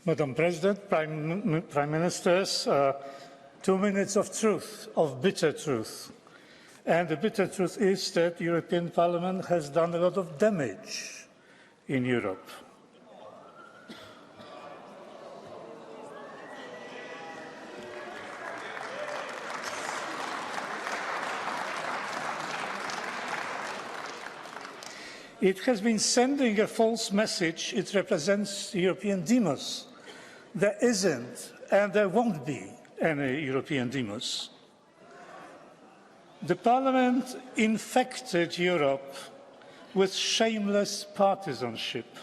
Madam President, Prime Ministers, 2 minutes of truth, of bitter truth. And the bitter truth is that the European Parliament has done a lot of damage in Europe. It has been sending a false message. It represents the European demos. There isn't, and there won't be, any European demos. The Parliament infected Europe with shameless partisanship.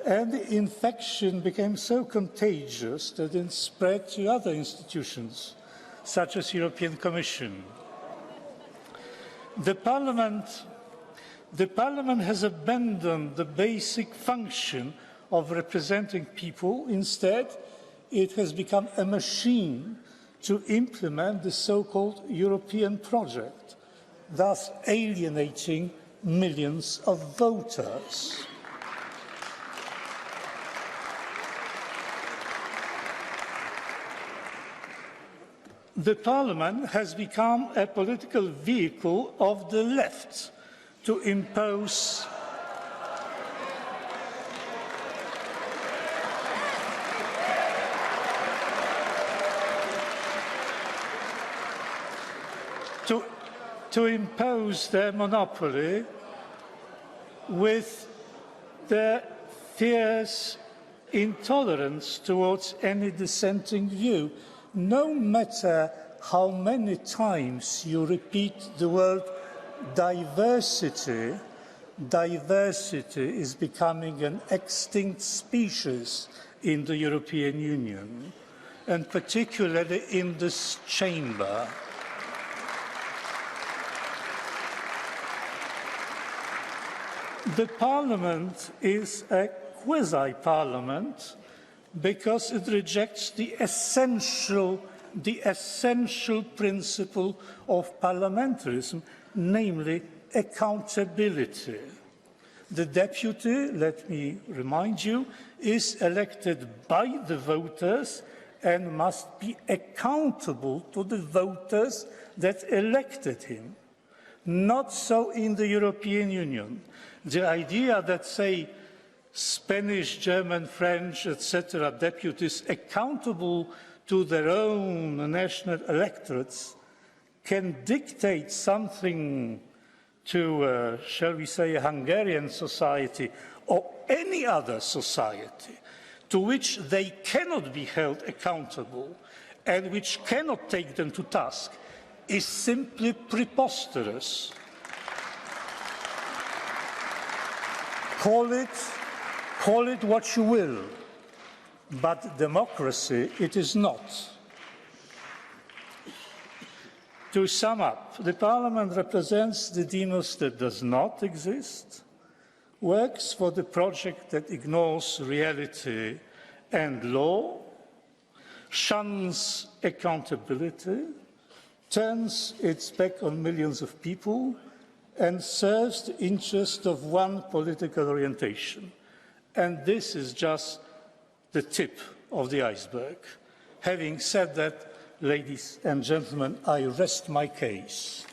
And the infection became so contagious that it spread to other institutions, such as the European Commission. The Parliament has abandoned the basic function of representing people. Instead, it has become a machine to implement the so-called European project, thus alienating millions of voters. The Parliament has become a political vehicle of the left to impose their monopoly with their fierce intolerance towards any dissenting view. No matter how many times you repeat the word diversity, diversity is becoming an extinct species in the European Union, and particularly in this chamber. The Parliament is a quasi-parliament because it rejects the essential principle of parliamentarism, namely accountability. The deputy, let me remind you, is elected by the voters and must be accountable to the voters that elected him. Not so in the European Union. The idea that, say, Spanish, German, French, etc., deputies accountable to their own national electorates can dictate something to, shall we say, a Hungarian society or any other society to which they cannot be held accountable and which cannot take them to task is simply preposterous. Call it what you will, but democracy it is not. To sum up, the Parliament represents the demos that does not exist, works for the project that ignores reality and law, shuns accountability, turns its back on millions of people, and serves the interest of one political orientation. And this is just the tip of the iceberg. Having said that, ladies and gentlemen, I rest my case.